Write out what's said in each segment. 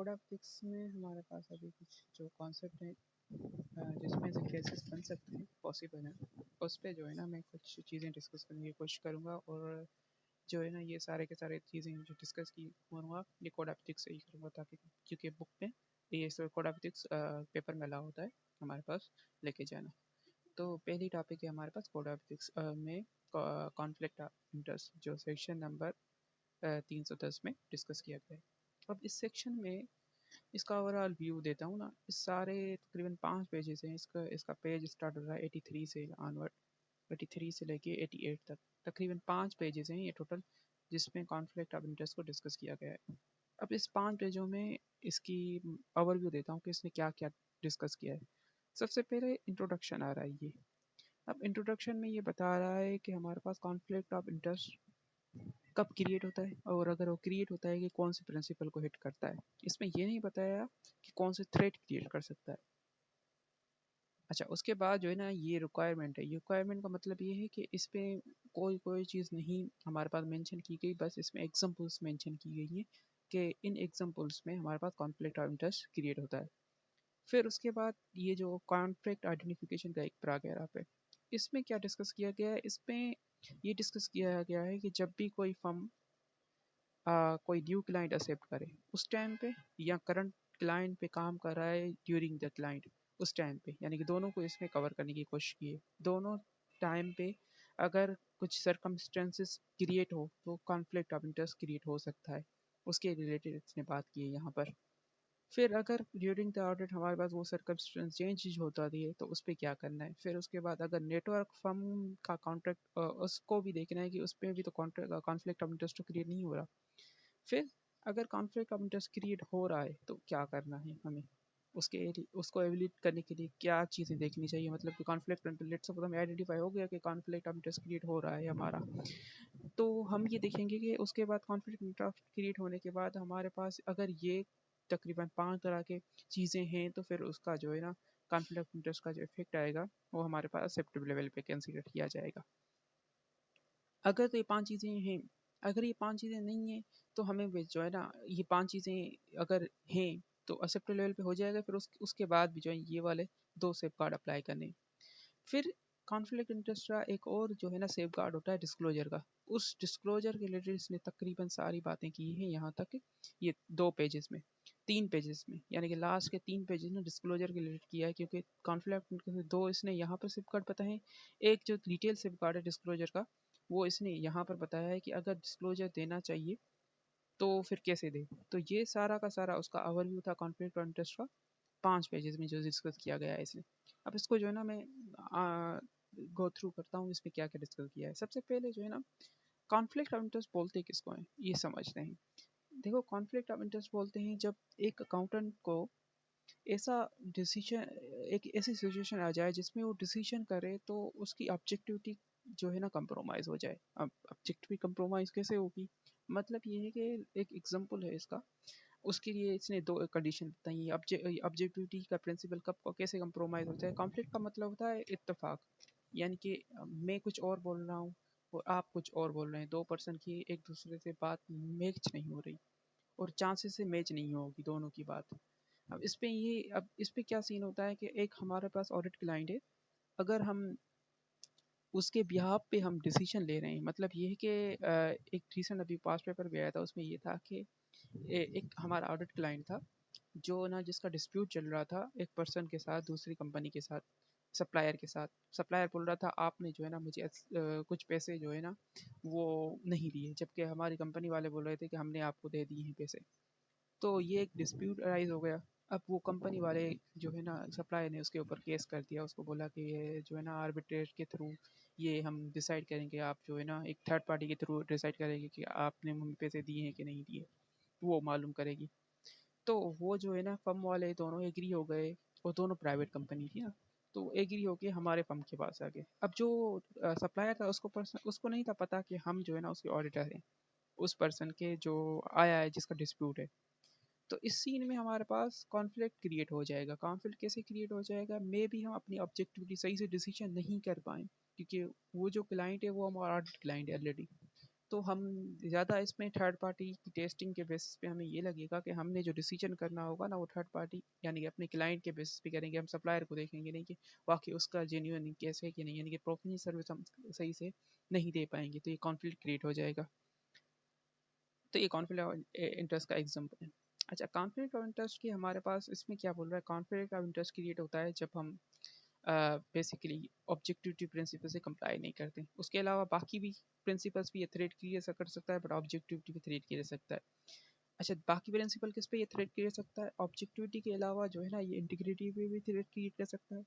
Code of ethics में हमारे पास अभी कुछ जो कॉन्सेप्ट है जिसमें से केसेस बन सकते हैं, पॉसिबल हैं, उस पे जो है ना मैं कुछ चीज़ें डिस्कस करने की कोशिश करूँगा। और जो है ना ये सारे के सारे चीज़ें जो डिस्कस की करूँगा ये कोड ऑफ एथिक्स से ही करूँगा, ताकि क्योंकि बुक में ये कोड ऑफ एथिक्स पेपर में अलाउ होता है हमारे पास लेके जाना। तो पहली टॉपिक है हमारे पास कोड ऑफ एथिक्स में कॉन्फ्लिक्ट ऑफ इंटरेस्ट, जो सेक्शन नंबर 310 में डिस्कस किया गया है। अब इस सेक्शन में इसका ओवरऑल व्यू देता हूँ ना। इस सारे तकरीबन 5 पेजेस हैं। इसका पेज स्टार्ट हो रहा है 83 से ऑनवर्ड, 83 से लेके 88 तक तकरीबन 5 पेजेस हैं ये टोटल, जिसमें कॉन्फ्लिक्ट ऑफ इंटरेस्ट को डिस्कस किया गया है। अब इस 5 पेजों में इसकी ओवरव्यू देता हूँ कि इसने क्या क्या डिस्कस किया है। सबसे पहले इंट्रोडक्शन आ रहा है ये। अब इंट्रोडक्शन में ये बता रहा है कि हमारे पास कॉन्फ्लिक्ट ऑफ इंटरेस्ट कब क्रिएट होता है, और अगर वो क्रिएट होता है कि कौन से प्रिंसिपल को हिट करता है। इसमें ये नहीं बताया कि कौन से थ्रेट क्रिएट कर सकता है। अच्छा, उसके बाद जो है ना ये रिक्वायरमेंट है। ये रिक्वायरमेंट का मतलब ये है कि इस पे कोई चीज़ नहीं हमारे पास मेंशन की गई, बस इसमें एग्जांपल्स मेंशन की गई हैं कि इन एग्जांपल्स में हमारे पास कॉन्फ्लिक्ट ऑफ इंटरेस्ट क्रिएट होता है। फिर उसके बाद ये जो कॉन्फ्लिक्ट आइडेंटिफिकेशन का एक पैराग्राफ है, इसमें क्या डिस्कस किया गया है। इसमें ये डिस्कस किया गया है कि जब भी कोई फर्म कोई न्यू क्लाइंट एक्सेप्ट करे उस टाइम पे, या करंट क्लाइंट पे काम कर रहा है ड्यूरिंग द क्लाइंट उस टाइम पे, यानी कि दोनों को इसमें कवर करने की कोशिश की है। दोनों टाइम पे अगर कुछ सर्कमस्टेंसेस क्रिएट हो तो कॉन्फ्लिक्ट ऑफ इंटरेस्ट क्रिएट हो सकता है, उसके रिलेटेड इसने बात की है यहाँ पर। फिर अगर ड्यूरिंग द ऑडिट हमारे पास वो सर्कमस्टेंस चेंज होता है तो उस पर क्या करना है। फिर उसके बाद अगर नेटवर्क फर्म का कॉन्ट्रैक्ट उसको भी देखना है कि उस पर भी तो कॉन्फ्लिक्ट ऑफ इंटरेस्ट तो क्रिएट नहीं हो रहा। फिर अगर कॉन्फ्लिक्ट ऑफ इंटरेस्ट क्रिएट हो रहा है तो क्या करना है हमें, उसको एवेल्यूएट करने के लिए क्या चीज़ें देखनी चाहिए। मतलब कि कॉन्फ्लिक्ट लेट्स सपोज हमें आइडेंटिफाई हो गया कि कॉन्फ्लिक्ट ऑफ इंटरेस्ट क्रिएट हो रहा है हमारा, तो हम ये देखेंगे कि उसके बाद कॉन्फ्लिक्ट इंटरेस्ट क्रिएट होने के बाद हमारे पास अगर ये तकरीबन 5 तरह के चीज़ें हैं, तो फिर उसका जो है ना कॉन्फ्लिक्ट इंटरेस्ट का जो इफेक्ट आएगा वो हमारे पास एक्सेप्टेबल लेवल पे कंसीडर किया जाएगा। अगर तो ये 5 चीज़ें हैं, अगर ये 5 चीज़ें नहीं हैं तो हमें जो है ना ये 5 चीज़ें अगर हैं तो एक्सेप्टेबल लेवल पे हो जाएगा। फिर उसके बाद भी जो है ये वाले 2 सेफगार्ड अप्लाई करने। फिर कॉन्फ्लिक्ट इंटरेस्ट का एक और जो है ना सेफगार्ड होता है डिस्क्लोजर का। उस डिस्क्लोजर के रिलेटेड इसने तकरीबन सारी बातें की हैं यहाँ तक, ये 2 पेजेस में, 3 पेजेस में, यानी कि लास्ट के 3 पेजेस में डिस्क्लोजर के रिलेटेड किया है। क्योंकि कॉन्फ्लिक्ट इंटरेस्ट 2 इसने यहाँ पर सेफगार्ड बताए, एक जो डिटेल सेफगार्ड है डिस्क्लोजर का वो इसने यहाँ पर बताया है कि अगर डिस्क्लोजर देना चाहिए तो फिर कैसे दे। तो ये सारा का सारा उसका ओवरव्यू था कॉन्फ्लिक्ट ऑफ इंटरेस्ट का, 5 पेजेस में जो डिस्कस किया गया है इसने। अब इसको जो है ना मैं गो थ्रू करता हूँ इसमें क्या क्या डिस्कस किया है। सबसे पहले जो है ना कॉन्फ्लिक्ट ऑफ इंटरेस्ट बोलते किसको हैं ये समझते हैं। देखो, कॉन्फ्लिक्ट ऑफ इंटरेस्ट बोलते हैं जब एक अकाउंटेंट को ऐसा डिसीजन, एक ऐसी सिचुएशन आ जाए जिसमें वो डिसीजन करे तो उसकी ऑब्जेक्टिविटी जो है ना कंप्रोमाइज़ हो जाए। अब ऑब्जेक्टिविटी कंप्रोमाइज़ कैसे होगी, मतलब ये है कि एक एग्जांपल है इसका। उसके लिए इसने 2 कंडीशन बताई है। ऑब्जेक्टिविटी का प्रिंसिपल कब कैसे कंप्रोमाइज़ होता है। कॉन्फ्लिक्ट का मतलब होता है इत्तेफाक, यानी कि मैं कुछ और बोल रहा हूँ और आप कुछ और बोल रहे हैं, 2 पर्सन की एक दूसरे से बात मैच नहीं हो रही और चांसेस से मैच नहीं होगी दोनों की बात। अब इस पे क्या सीन होता है कि एक हमारे पास ऑडिट क्लाइंट है, अगर हम उसके बिहाफ पे हम डिसीजन ले रहे हैं, मतलब ये है कि एक रीसेंट अभी पास पेपर भी आया था, उसमें ये था कि एक हमारा ऑडिट क्लाइंट था जो ना जिसका डिस्प्यूट चल रहा था एक पर्सन के साथ, दूसरी कंपनी के साथ, सप्लायर के साथ। सप्लायर बोल रहा था आपने जो है ना मुझे कुछ पैसे जो है ना वो नहीं दिए, जबकि हमारी कंपनी वाले बोल रहे थे कि हमने आपको दे दिए हैं पैसे। तो ये एक डिस्प्यूट अराइज हो गया। अब वो कंपनी वाले जो है ना सप्लायर ने उसके ऊपर केस कर दिया। उसको बोला कि ये जो है ना आर्बिट्रेट के थ्रू ये हम डिसाइड करेंगे, आप जो है ना एक थर्ड पार्टी के थ्रू डिसाइड करेंगे कि आपने मुझे पैसे दिए हैं कि नहीं दिए, वो मालूम करेगी। तो वो जो है ना फर्म वाले दोनों एग्री हो गए, और दोनों प्राइवेट कंपनी थी ना, तो एग्री होके हमारे फर्म के पास आ गए। अब जो सप्लायर था उसको नहीं था पता कि हम जो है ना उसके ऑडिटर हैं, उस पर्सन के जो आया है जिसका डिस्प्यूट है। तो इस सीन में हमारे पास कॉन्फ्लिक्ट क्रिएट हो जाएगा। कॉन्फ्लिक्ट कैसे क्रिएट हो जाएगा, मे भी हम अपनी ऑब्जेक्टिविटी सही से डिसीजन नहीं कर पाएँ, क्योंकि वो जो क्लाइंट है वो हमारा ऑडिट क्लाइंट है ऑलरेडी। तो हम ज़्यादा इसमें थर्ड पार्टी की टेस्टिंग के बेसिस पे हमें ये लगेगा कि हमने जो डिसीजन करना होगा ना वो थर्ड पार्टी यानी कि अपने क्लाइंट के बेसिस पे करेंगे। हम सप्लायर को देखेंगे नहीं कि वाकई उसका जेन्युइन केस है कि नहीं, यानी कि प्रोफेशनल सर्विस हम सही से नहीं दे पाएंगे, तो ये कॉन्फ्लिक्ट क्रिएट हो जाएगा। तो ये कॉन्फ्लिक्ट ऑफ इंटरेस्ट का एग्जाम्पल है। अच्छा, कॉन्फ्लिक्ट ऑफ इंटरेस्ट की हमारे पास इसमें क्या बोल रहा है, कॉन्फ्लिक्ट ऑफ इंटरेस्ट क्रिएट होता है जब हम बेसिकली ऑब्जेक्टिविटी प्रिंसिपल से कंप्लाई नहीं करते। उसके अलावा बाकी भी प्रिंसिपल्स भी ये थ्रेट क्रिएट कर सकता है, बट ऑब्जेक्टिविटी भी थ्रेट क्रिएट सकता है। अच्छा, बाकी प्रिंसिपल किस पे ये थ्रेट क्रिएट सकता है, ऑब्जेक्टिविटी के अलावा जो है ना ये इंटीग्रिटी पे भी थ्रेट क्रिएट कर सकता है,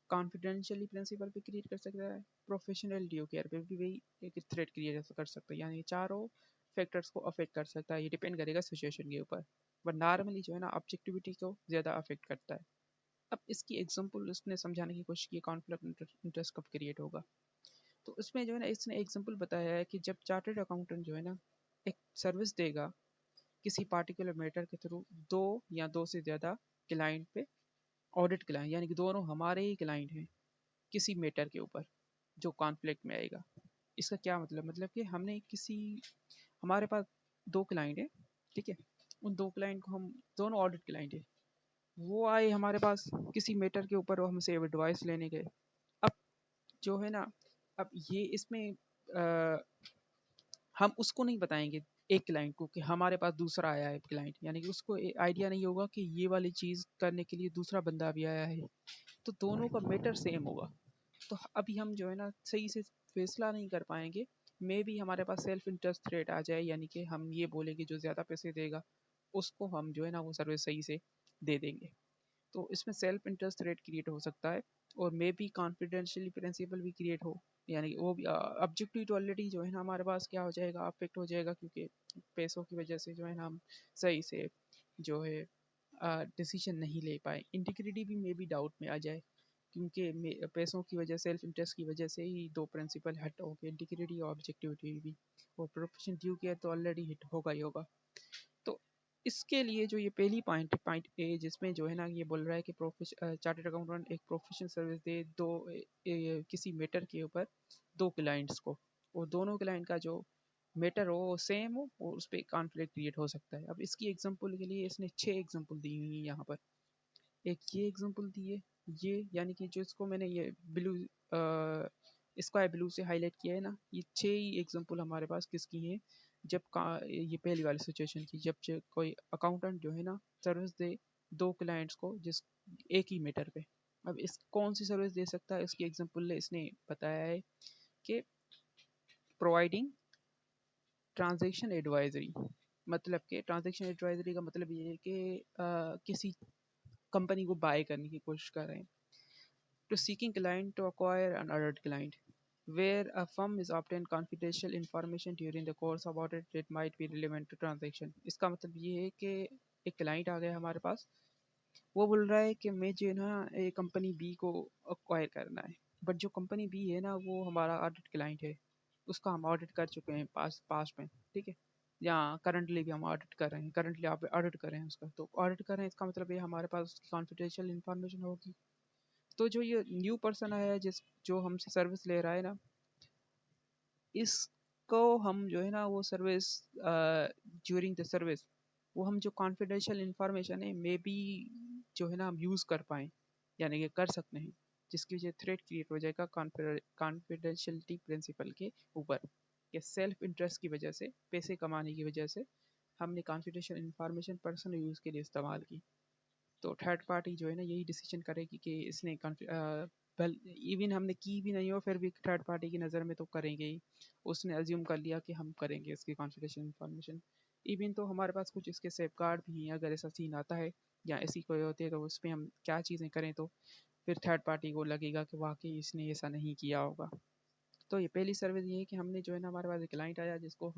कॉन्फिडेंशियली प्रिंसिपल पे क्रिएट कर सकता है, प्रोफेशनल ड्यू केयर पे भी वही एक थ्रेट क्रिएट कर सकता है। यानी चारों फैक्टर्स को अफेक्ट कर सकता है, ये डिपेंड करेगा सिचुएशन के ऊपर, बट नॉर्मली जो है ना ऑब्जेक्टिविटी को ज़्यादा अफेक्ट करता है। अब इसकी एग्जांपल उसने समझाने की कोशिश की कॉन्फ्लिक्ट इंटरेस्ट कब क्रिएट होगा। तो उसमें जो है ना इसने एग्जांपल बताया है कि जब चार्टर्ड अकाउंटेंट जो है ना एक सर्विस देगा किसी पार्टिकुलर मैटर के थ्रू दो या दो से ज़्यादा क्लाइंट पे, ऑडिट क्लाइंट यानी कि दोनों हमारे ही क्लाइंट हैं किसी मैटर के ऊपर जो कॉन्फ्लिक्ट में आएगा। इसका क्या मतलब कि हमने किसी, हमारे पास दो क्लाइंट है, ठीक है, उन दो क्लाइंट को हम दोनों ऑडिट क्लाइंट है, वो आए हमारे पास किसी मैटर के ऊपर और हमसे एडवाइस लेने गए। अब जो है ना, अब ये इसमें हम उसको नहीं बताएंगे एक क्लाइंट को कि हमारे पास दूसरा आया है क्लाइंट, यानी कि उसको आइडिया नहीं होगा कि ये वाली चीज़ करने के लिए दूसरा बंदा भी आया है, तो दोनों का मैटर सेम होगा। तो अभी हम जो है ना सही से फैसला नहीं कर पाएंगे। मे भी हमारे पास सेल्फ इंटरेस्ट रेट आ जाए, यानी कि हम ये बोले कि जो ज़्यादा पैसे देगा उसको हम जो है ना वो सर्विस सही से दे देंगे। तो इसमें सेल्फ इंटरेस्ट रेट क्रिएट हो सकता है, और मे बी कॉन्फिडेंशियली प्रिंसिपल भी क्रिएट हो, यानी कि वो भी ऑब्जेक्टिव ऑलरेडी जो है ना हमारे पास क्या हो जाएगा, अफेक्ट हो जाएगा, क्योंकि पैसों की वजह से जो है ना हम सही से जो है डिसीजन नहीं ले पाए। इंटीग्रिटी भी मे बी डाउट में आ जाए, क्योंकि पैसों की वजह, सेल्फ इंटरेस्ट की वजह से ही दो प्रिंसिपल हट हो गए, इंटीग्रिटी और ऑब्जेक्टिविटी भी। और प्रोफेशन ड्यू केयर तो ऑलरेडी हिट होगा ही होगा। तो इसके लिए जो ये पहली पॉइंट ए जिसमें जो है ना ये बोल रहा है कि चार्टर्ड अकाउंटेंट एक प्रोफेशनल सर्विस दे दो किसी मैटर के ऊपर दो क्लाइंट्स को, और दोनों क्लाइंट का जो मैटर हो सेम हो और उस पर कॉन्फ्लिक्ट क्रिएट हो सकता है। अब इसकी एग्जांपल के लिए इसने 6 एग्जांपल दी हुई है यहाँ पर। एक ये एग्जांपल दी है, ये यानी कि जो इसको मैंने ये ब्लू स्काई ब्लू से हाईलाइट किया है ना, ये 6 ही एग्जांपल हमारे पास किसकी है, जब ये पहली वाली सिचुएशन की, जब कोई अकाउंटेंट जो है ना सर्विस दे दो क्लाइंट्स को जिस एक ही मैटर पे। अब इस कौन सी सर्विस दे सकता है, इसकी एग्जांपल इसने बताया है कि प्रोवाइडिंग ट्रांजैक्शन एडवाइजरी। मतलब कि ट्रांजैक्शन एडवाइजरी का मतलब ये है कि किसी कंपनी को बाय करने की कोशिश कर रहे हैं, to seeking client to acquire an audit client, where a firm is obtained confidential information during the course of audit that might be relevant to transaction। इसका मतलब ये है कि एक क्लाइंट आ गया हमारे पास, वो बोल रहा है कि मैं जो है ना एक कंपनी बी को अक्वायर करना है, बट जो कंपनी बी है ना वो हमारा ऑडिट क्लाइंट है, उसका हम ऑडिट कर चुके हैं पास्ट में, ठीक है, या करंटली भी हम ऑडिट कर रहे हैं, करंटली आप ऑडिट कर रहे हैं उसका, तो ऑडिट कर रहे हैं इसका मतलब ये हमारे पास उसकी कॉन्फिडेंशियल इन्फॉर्मेशन होगी। तो जो ये न्यू पर्सन आया है जिस जो हमसे सर्विस ले रहा है ना, इसको हम जो है ना वो सर्विस ड्यूरिंग द सर्विस वो हम जो कॉन्फिडेंशियल इंफॉर्मेशन है मे बी जो है ना हम यूज़ कर पाएँ, यानी कि कर सकते हैं, जिसकी वजह थ्रेट क्रिएट हो जाएगा कॉन्फिडेंशियलिटी प्रिंसिपल के ऊपर, या सेल्फ इंटरेस्ट की वजह से, पैसे कमाने की वजह से हमने कॉन्फिडेंशियल इंफॉर्मेशन पर्सनल यूज़ के लिए इस्तेमाल की। तो थर्ड पार्टी जो है ना यही डिसीजन करेगी कि इसने वेल इवन हमने की भी नहीं हो फिर भी थर्ड पार्टी की नज़र में तो करेंगे ही, उसने अज्यूम कर लिया कि हम करेंगे इसकी कॉन्फिडेंशियल इंफॉर्मेशन। इवन तो हमारे पास कुछ इसके सेफ गार्ड भी हैं, अगर ऐसा सीन आता है या ऐसी कोई होती है तो उस पर हम क्या चीज़ें करें तो फिर थर्ड पार्टी को लगेगा कि वाकई इसने ऐसा नहीं किया होगा। तो ये पहली सर्विस ये है कि हमने जो है ना हमारे पास एक क्लाइंट आया जिसको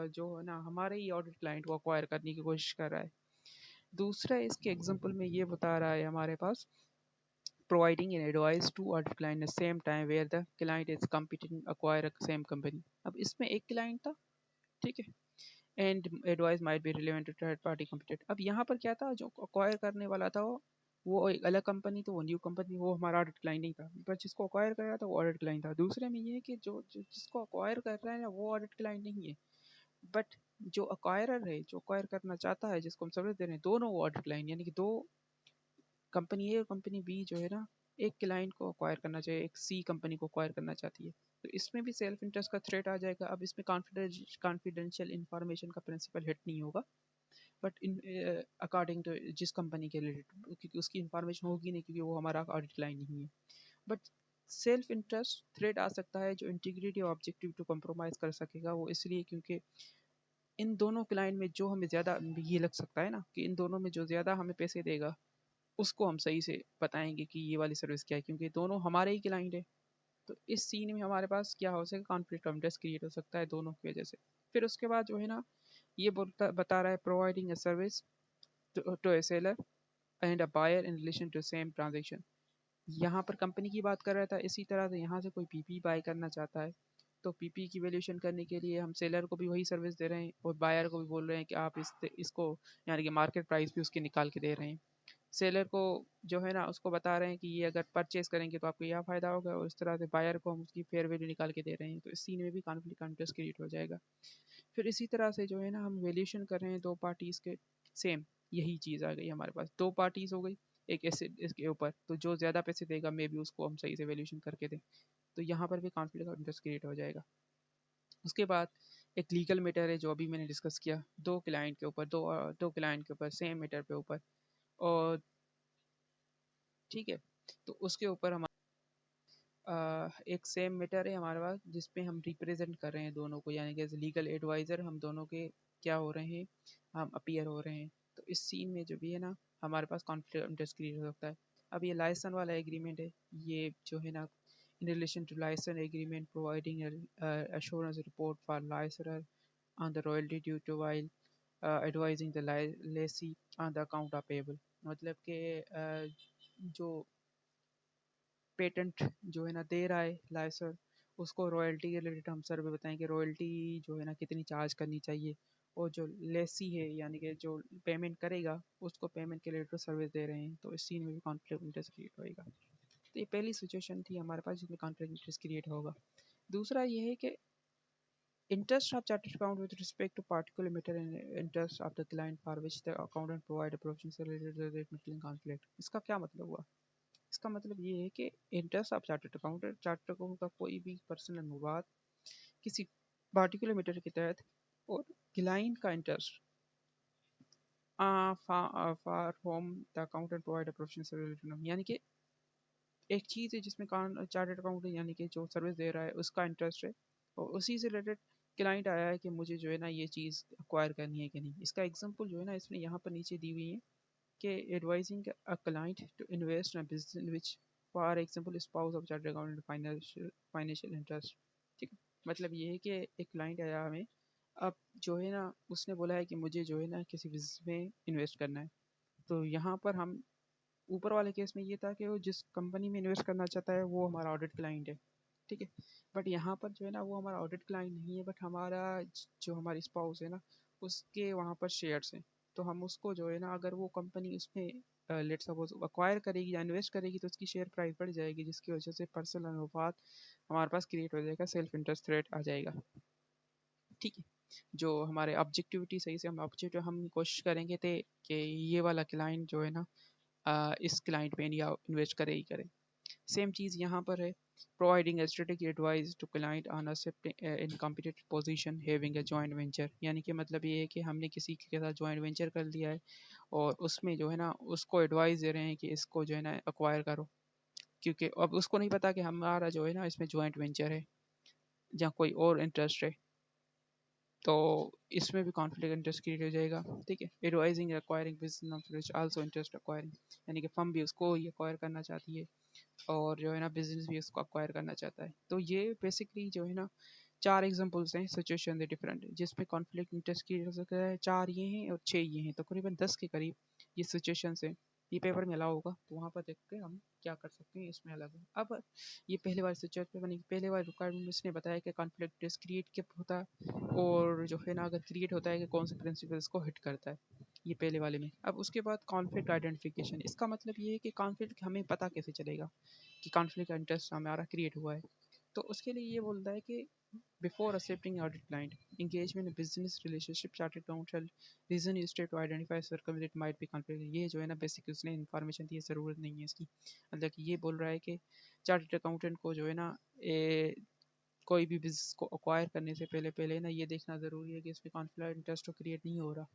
जो है ना हमारे ही ऑडिट क्लाइंट को अक्वायर करने की कोशिश कर रहा है। दूसरा इसके एग्जांपल में ये बता रहा है हमारे पास providing an advice to a client at the same time where the client is competing acquire a same company। अब इसमें एक क्लाइंट था, ठीक है, and advice might be relevant to third party competed. अब यहाँ पर क्या था, जो अक्वायर करने वाला था वो वो एक अलग कंपनी, तो वो न्यू कंपनी, वो हमारा ऑडिट क्लाइंट नहीं था, पर जिसको अक्वायर कर रहा था वो ऑडिट क्लाइंट था। दूसरे में ये है कि जिसको अक्वायर कर रहा है ना वो ऑडिट क्लाइंट नहीं है, बट जो अक्वायरर है, जो अक्वायर करना चाहता है, जिसको हम सर्विस दे रहे हैं, दोनों वो ऑडिट क्लाइंट, यानी कि दो कंपनी ए और कंपनी बी जो है ना, एक क्लाइंट को अक्वायर करना चाहिए, एक सी कंपनी को अक्वायर करना चाहती है। तो इसमें भी सेल्फ इंटरेस्ट का थ्रेट आ जाएगा। अब इसमें कॉन्फिडेंशियल इंफॉर्मेशन का प्रिंसिपल हिट नहीं होगा, बट इन अकॉर्डिंग टू जिस कंपनी के रिलेटेड, क्योंकि उसकी इंफॉर्मेशन होगी नहीं, क्योंकि वो हमारा ऑडिट क्लाइंट नहीं है। बट सेल्फ इंटरेस्ट थ्रेट आ सकता है जो इंटीग्रिटी और ऑब्जेक्टिव टू कम्प्रोमाइज़ कर सकेगा, वो इसलिए क्योंकि इन दोनों क्लाइंट में जो हमें ज़्यादा, ये लग सकता है ना कि इन दोनों में जो ज़्यादा हमें पैसे देगा उसको हम सही से बताएंगे कि ये वाली सर्विस क्या है, क्योंकि दोनों हमारे ही क्लाइंट है। तो इस सीन में हमारे पास क्या हो सकता है, कॉन्फ्लिक्ट ऑफ इंटरेस्ट क्रिएट हो सकता है दोनों की वजह से। फिर उसके बाद जो है ना, ये बता रहा है providing a service to a seller and a buyer in relation to same transaction. यहाँ पर कंपनी की बात कर रहा था, इसी तरह से यहाँ से कोई पीपी बाय करना चाहता है, तो पीपी की वैल्यूएशन करने के लिए हम सेलर को भी वही सर्विस दे रहे हैं और बायर को भी बोल रहे हैं कि आप इसको यानी कि मार्केट प्राइस भी उसकी निकाल के दे रहे हैं। सेलर को जो है ना उसको बता रहे हैं कि ये अगर परचेज करेंगे तो आपको यह फ़ायदा होगा, और इस तरह से बायर को हम उसकी फेयर वैल्यू निकाल के दे रहे हैं, तो इस सीन में भी कॉन्फ्लिक्ट ऑफ इंटरेस्ट क्रिएट हो जाएगा। फिर इसी तरह से जो है ना, हम वैल्यूएशन कर रहे हैं दो पार्टीज़ के, सेम यही चीज़ आ गई हमारे पास, दो पार्टीज़ हो गई एक एसेट इसके ऊपर, तो जो ज़्यादा पैसे देगा मे बी उसको हम सही से वैल्यूएशन करके दें, तो यहाँ पर भी कॉन्फ्लिक्ट ऑफ इंटरेस्ट क्रिएट हो जाएगा। उसके बाद एक लीगल मैटर है जो अभी मैंने डिस्कस किया, दो क्लाइंट के ऊपर, दो क्लाइंट के ऊपर सेम मैटर पे ऊपर, और ठीक है, तो उसके ऊपर हम एक सेम मैटर है हमारे पास जिसपे हम रिप्रेजेंट कर रहे हैं दोनों को, यानी कि एज लीगल एडवाइज़र हम दोनों के क्या हो रहे हैं, हम अपीयर हो रहे हैं। तो इस सीन में जो भी है ना, हमारे पास कॉन्फ्लिक्ट ऑफ इंटरेस्ट क्रिएट हो सकता है। अब ये लाइसेंस वाला एग्रीमेंट है, ये जो है ना, in relation to licence agreement providing assurance report for licensor on the royalty due to while advising the lessee on the account are payable। मतलब कि जो पेटेंट जो है ना दे रहा है लाइसर, उसको रॉयल्टी के रिलेटेड हम सर्वे बताएंगे, रॉयल्टी जो है ना कितनी चार्ज करनी चाहिए, और जो लेसी है यानी कि जो पेमेंट करेगा उसको पेमेंट के रिलेटेड सर्विस दे रहे हैं, तो इस सीन में भी कॉन्फ्लिक्ट इंटरेस्ट क्रिएट होएगा। तो ये पहली सिचुएशन थी हमारे पास जिसमें कॉन्फ्लिक्ट इंटरेस्ट क्रिएट होगा। दूसरा ये है कि interest of chartered account with respect to particular matter and interest of the client for which the accountant provide a provision related to the between conflict। इसका क्या मतलब हुआ? इसका मतलब ये है कि interest of chartered accountant, chartered account का कोई भी पर्सनल अनुवाद किसी पार्टिकुलर मैटर के तहत, और क्लाइंट का interest for home the accountant provide a professional, यानी कि एक चीज़ है जिसमें चार्टर्ड अकाउंटेंट यानी कि जो सर्विस दे रहा है उसका इंटरेस्ट है, और उसी से रिलेटेड क्लाइंट आया है कि मुझे जो है ना ये चीज़ अक्वायर करनी है कि नहीं। इसका एग्जांपल जो है ना इसमें यहाँ पर नीचे दी हुई है कि advising a client to invest in business in which for example spouse of chartered accountant financial interest. ठीक है, मतलब ये है कि एक क्लाइंट आया हमें, अब जो है ना उसने बोला है कि मुझे जो है ना किसी बिजनेस में इन्वेस्ट करना है। तो यहाँ पर हम ऊपर वाले केस में ये था कि वो जिस कंपनी में इन्वेस्ट करना चाहता है वो हमारा ऑडिट क्लाइंट है, ठीक है। बट यहाँ पर जो है ना वो हमारा ऑडिट क्लाइंट नहीं है, बट हमारा जो हमारी स्पाउस है ना उसके वहाँ पर शेयर्स हैं। तो हम उसको जो है ना, अगर वो कंपनी उसमें लेट सपोज अक्वायर करेगी या इन्वेस्ट करेगी तो उसकी शेयर प्राइस बढ़ जाएगी, जिसकी वजह से पर्सनल अनुपात हमारे पास क्रिएट हो जाएगा, सेल्फ इंटरेस्ट रेट आ जाएगा। ठीक है, जो हमारे ऑब्जेक्टिविटी सही से हम ऑब्जेक्टिव हम कोशिश करेंगे थे कि ये वाला क्लाइंट जो है ना इस क्लाइंट पे या इन्वेस्ट करे ही करे। सेम चीज़ यहाँ पर है, providing strategic advice to client on in competitive position having a joint venture, यानी कि मतलब ये है कि हमने किसी के साथ जॉइंट वेंचर कर लिया है और उसमें जो है ना उसको एडवाइस दे रहे हैं कि इसको जो है ना अक्वायर करो, क्योंकि अब उसको नहीं पता कि हमारा जो है ना इसमें जॉइंट वेंचर है या कोई और इंटरेस्ट है, तो इसमें भी कॉन्फ्लिक्ट इंटरेस्ट क्रिएट हो जाएगा। ठीक है, advising acquiring business also interest acquiring, यानी कि फर्म भी उसको ही एक्वायर करना चाहती है और जो है ना बिजनेस भी उसको अक्वायर करना चाहता है। तो ये बेसिकली जो है ना चार एग्जांपल्स हैं, सिचुएशन है डिफरेंट जिसमें कॉन्फ्लिक्ट इंटरेस्ट की हो सकता है, चार ये हैं और छः ये हैं, तो करीबन 10 के करीब ये सिचुएशंस हैं। ये पेपर में अलाउ होगा तो वहाँ पर देख के हम क्या कर सकते हैं, इसमें अलग है। अब ये पहले बार सिचुएशन पे बनी, पहले बार रिक्वायरमेंट इसने बताया कि कॉन्फ्लिक्ट इंटरेस्ट क्रिएट कब होता है और जो है ना अगर क्रिएट होता है कि कौन से प्रिंसिपल्स को हिट करता है। ये पहले वाले में। अब उसके बाद कॉन्फ्लिक्ट आइडेंटिफिकेशन, इसका मतलब ये है कि कॉन्फ्लिक्ट हमें पता कैसे चलेगा कि कॉन्फ्लिक्ट का इंटरेस्ट हमारा क्रिएट हुआ है। तो उसके लिए ये बोलता है कि before accepting audit client engagement in business relationship chartered accountant reason is to identify circumstances might be conflict। ये जो है ना बेसिक उसने इन्फॉर्मेशन दी है, ज़रूरत नहीं है इसकी। मतलब कि ये बोल रहा है कि चार्टर्ड अकाउंटेंट को जो है ना कोई भी बिजनेस को अक्वायर करने से पहले पहले ना ये देखना ज़रूरी है कि इसमें कॉन्फ्लिक्ट इंटरेस्ट तो क्रिएट नहीं हो रहा।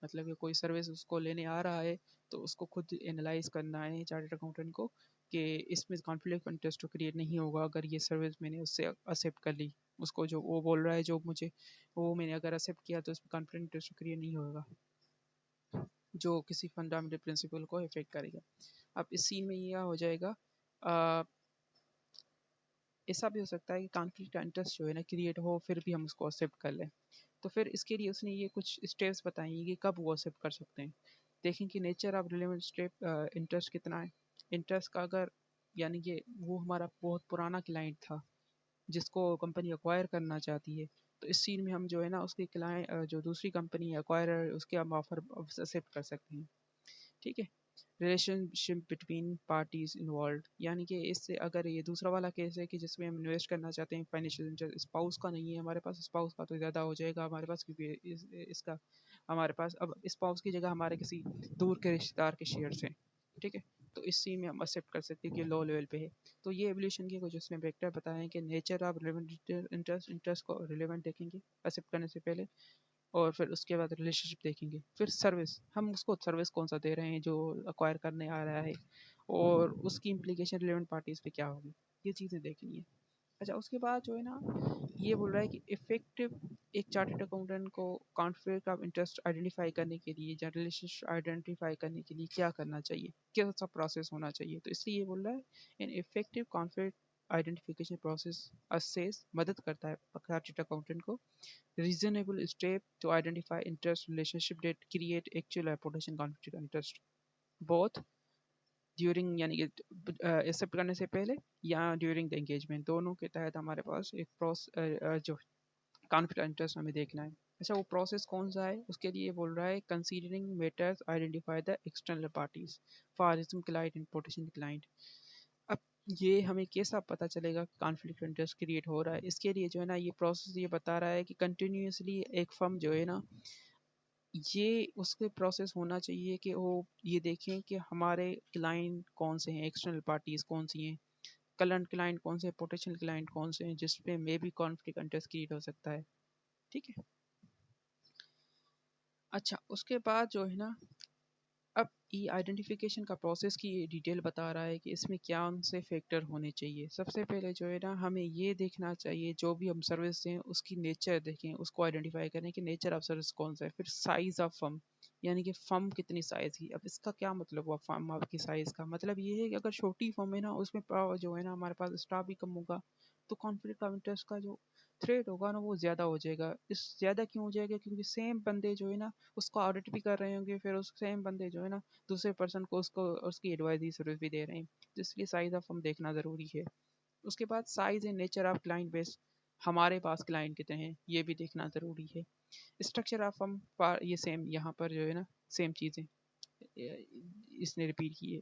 मतलब कि कोई सर्विस उसको लेने आ रहा है तो उसको खुद एनालाइज करना है चार्टर्ड अकाउंटेंट को कि इसमें कॉन्फ्लिक्ट इंटरेस्ट तो क्रिएट नहीं होगा अगर ये सर्विस मैंने उससे एक्सेप्ट कर ली। उसको जो वो बोल रहा है जो मुझे, वो मैंने अगर एक्सेप्ट किया तो उसमें कॉन्फ्लिक्ट इंटरेस्ट क्रिएट नहीं होगा जो किसी फंडामेंटल प्रिंसिपल को इफेक्ट करेगा। अब इस सीन में यह हो जाएगा, ऐसा भी हो सकता है कि कॉन्फ्लिक्ट इंटरेस्ट जो है ना क्रिएट हो फिर भी हम उसको एक्सेप्ट कर लें। तो फिर इसके लिए उसने ये कुछ स्टेप्स बताई हैं कि कब वो एक्सेप्ट कर सकते हैं। देखें कि nature of relevant step interest कितना है। इंटरेस्ट का अगर यानी कि वो हमारा बहुत पुराना क्लाइंट था जिसको कंपनी एक्वायर करना चाहती है, तो इस सीन में हम जो है ना उसके क्लाइंट जो दूसरी कंपनी एक्वायर उसके हम ऑफर एक्सेप्ट कर सकते हैं। ठीक है। रिलेशनशिप बिटवीन पार्टीज इन्वॉल्व, यानी कि इससे अगर ये दूसरा वाला केस है कि जिसमें हम इन्वेस्ट करना चाहते हैं फाइनेंशियल इंटरेस्ट स्पाउस का नहीं है हमारे पास, स्पाउस का तो ज़्यादा हो जाएगा हमारे पास क्योंकि इसका हमारे पास अब स्पाउस की जगह हमारे किसी दूर के रिश्तेदार के शेयर्स हैं। ठीक है। तो इस सीन में हम एक्सेप्ट कर सकते हैं कि लो लेवल पे है। तो ये एवोल्यूशन के कुछ उसने वेक्टर बताए हैं कि nature of relevant interest, interest को रिलेवेंट देखेंगे एक्सेप्ट करने से पहले, और फिर उसके बाद रिलेशनशिप देखेंगे, फिर सर्विस हम उसको सर्विस कौन सा दे रहे हैं जो अक्वायर करने आ रहा है और उसकी इम्प्लीकेशन रिलेवेंट पार्टीज पे क्या होगी, ये चीज़ें देखनी है। अच्छा, उसके बाद जो है ना ये बोल रहा है कि इफेक्टिव एक चार्टर्ड अकाउंटेंट को कॉन्फ्लिक्ट ऑफ इंटरेस्ट आइडेंटिफाई करने के लिए या रिलेशनशिप आइडेंटिफाई करने के लिए क्या करना चाहिए, क्या सा प्रोसेस होना चाहिए। तो इसलिए ये बोल रहा है in effective conflict identification process assess मदद करता है चार्टर्ड अकाउंटेंट को reasonable step to identify interest relationship that create actual or potential conflict of interest both during यानी कि एक्सेप्ट करने से पहले या ड्यूरिंग द एंगेजमेंट, दोनों के तहत हमारे पास एक जो कॉन्फ्लिक्ट इंटरेस्ट हमें देखना है। अच्छा, वो प्रोसेस कौन सा है उसके लिए बोल रहा है considering matters identify the external parties for client and potential client. अब ये हमें कैसा पता चलेगा कॉन्फ्लिक्ट इंटरेस्ट क्रिएट हो रहा है, इसके लिए जो है ना ये प्रोसेस ये बता रहा है कि कंटिन्यूसली एक फर्म जो है ना ये उसके प्रोसेस होना चाहिए कि वो ये देखें कि हमारे क्लाइंट कौन से हैं, एक्सटर्नल पार्टीज कौन सी हैं, करंट क्लाइंट कौन से हैं, पोटेंशियल क्लाइंट कौन से हैं जिसपे मे भी कॉन्फ्लिक्ट इंटरेस्ट क्रिएट हो सकता है। ठीक है। अच्छा, उसके बाद जो है ना अब ये आइडेंटिफिकेशन का प्रोसेस की डिटेल बता रहा है कि इसमें क्या उनसे फैक्टर होने चाहिए। सबसे पहले जो है ना हमें ये देखना चाहिए जो भी हम सर्विस दें उसकी नेचर देखें, उसको आइडेंटिफाई करें कि नेचर ऑफ सर्विस कौन सा है। फिर साइज़ ऑफ फर्म, यानी कि फर्म कितनी साइज़ की। अब इसका क्या मतलब हुआ फर्म की साइज़ का मतलब ये है कि अगर छोटी फर्म है ना उसमें जो है ना हमारे पास स्टाफ भी कम होगा तो कॉन्फ्लिक्ट ऑफ इंटरेस्ट का जो थ्रेट होगा ना वो ज़्यादा हो जाएगा। इस ज़्यादा क्यों हो जाएगा क्योंकि सेम बंदे जो है ना उसको ऑडिट भी कर रहे होंगे, फिर उस सेम बंदे जो है ना दूसरे पर्सन को उसको उसकी एडवाइजरी सर्विस भी दे रहे हैं, तो इसलिए साइज ऑफ फर्म देखना ज़रूरी है। उसके बाद size and nature of client base, हमारे पास क्लाइंट कितने हैं ये भी देखना ज़रूरी है। स्ट्रक्चर ऑफ फर्म ये सेम यहाँ पर जो है ना सेम चीज़ें इसने रिपीट की है।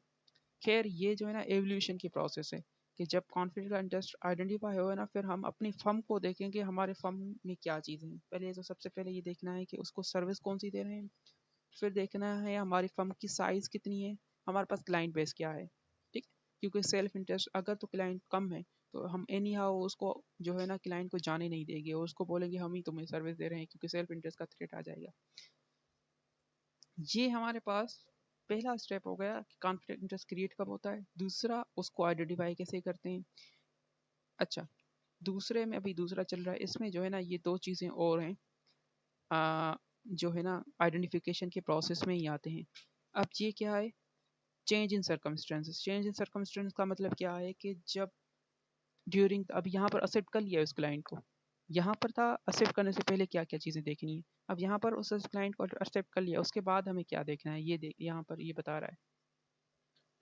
खैर ये जो है ना एवोल्यूशन की प्रोसेस है कि जब कॉन्फ्लिक्ट का इंटरेस्ट आइडेंटिफाई हो ना फिर हम अपनी फर्म को देखेंगे हमारे फर्म में क्या चीज़ें हैं। पहले तो सबसे पहले ये देखना है कि उसको सर्विस कौन सी दे रहे हैं, फिर देखना है हमारी फर्म की साइज़ कितनी है, हमारे पास क्लाइंट बेस क्या है। ठीक। क्योंकि सेल्फ इंटरेस्ट अगर तो क्लाइंट कम है तो हम एनी हाउ उसको जो है ना क्लाइंट को जाने नहीं देंगे और उसको बोलेंगे हम ही तुम्हें सर्विस दे रहे हैं क्योंकि सेल्फ इंटरेस्ट का थ्रेट आ जाएगा। ये हमारे पास पहला स्टेप हो गया कि कॉन्फ्लिक्ट इंटरेस्ट क्रिएट कब होता है। दूसरा उसको आइडेंटिफाई कैसे करते हैं। अच्छा, दूसरे में अभी दूसरा चल रहा है, इसमें जो है ना ये दो चीज़ें और हैं जो है ना आइडेंटिफिकेशन के प्रोसेस में ही आते हैं। अब ये क्या है, change in circumstances. Change in circumstance का मतलब क्या है कि जब ड्यूरिंग अब यहाँ पर एक्सेप्ट कर लिया उस क्लाइंट को, यहाँ पर था एक्सेप्ट करने से पहले क्या क्या चीज़ें देखनी है, अब यहाँ पर उस क्लाइंट को एक्सेप्ट कर लिया उसके बाद हमें क्या देखना है ये देख यहाँ पर ये बता रहा है।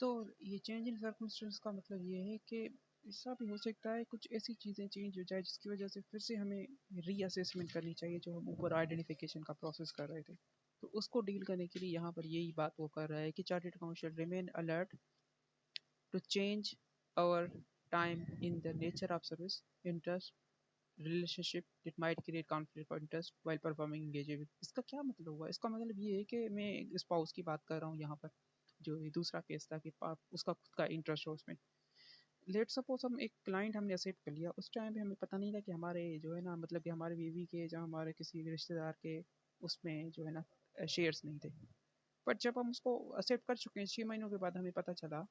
तो ये चेंज इन सर्कमस्टेंस का मतलब ये है कि ऐसा भी हो सकता है कुछ ऐसी चीज़ें चेंज हो जाए जिसकी वजह से फिर से हमें रीअसेसमेंट करनी चाहिए जो हम ऊपर आइडेंटिफिकेशन का प्रोसेस कर रहे थे। तो उसको डील करने के लिए यहाँ पर यही बात वो कर रहा है कि chartered account should remain alert to change our time in the nature of service, interest, relationship that might create conflict of interest while performing engagement. इसका क्या मतलब हुआ? इसका मतलब ये है कि मैं स्पाउस की बात कर रहा हूँ यहाँ पर, जो ये दूसरा केस था कि उसका खुद का इंटरेस्ट हो उसमें। लेट सपोज हम एक क्लाइंट हमने एक्सेप्ट कर लिया, उस टाइम पे हमें पता नहीं था कि हमारे जो है ना मतलब कि हमारे बीवी के या हमारे किसी रिश्तेदार के उसमें जो है ना शेयर्स नहीं थे। बट जब हम उसको एक्सेप्ट कर चुके हैं 6 महीनों के बाद हमें पता चला,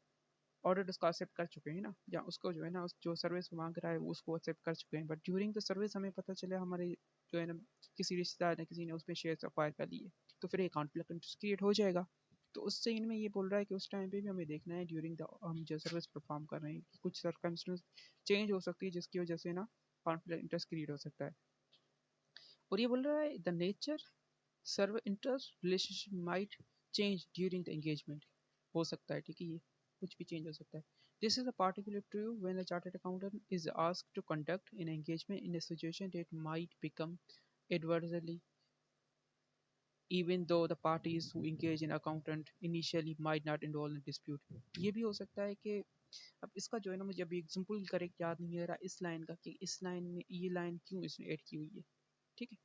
ऑडिट उसका एक्सेप्ट कर चुके हैं ना, या उसको जो है ना उस जो सर्विस मांग रहा है वो उसको एक्सेप्ट कर चुके हैं, बट ड्यूरिंग द सर्विस हमें पता चला हमारे जो है ना किसी रिश्तेदार ने किसी ने उसमें शेयर अक्वायर कर लिए, तो फिर एक कॉन्फ्लिक्ट इंटरेस्ट क्रिएट हो जाएगा। तो उससे इनमें ये बोल रहा है कि उस टाइम पे भी हमें देखना है ड्यूरिंग द हम जो सर्विस परफॉर्म कर रहे हैं कि कुछ सर्कमस्टेंस चेंज हो सकती है जिसकी वजह से ना कॉन्फ्लिक्ट इंटरेस्ट क्रिएट हो सकता है। और ये बोल रहा है the nature serve interest relationship might change during the engagement. हो सकता है, ठीक है, ये कुछ भी चेंज हो सकता है। This is a particular true when a chartered accountant is asked to conduct an engagement in a situation that might become adversely, even though the parties who engage in accountant initially might not involve in dispute। ये भी हो सकता है कि अब इसका जो है ना मुझे अभी एग्जाम्पल करेक्ट याद नहीं आ रहा इस लाइन का कि इस लाइन में ये लाइन क्यों इसने ऐड की हुई है, ठीक है,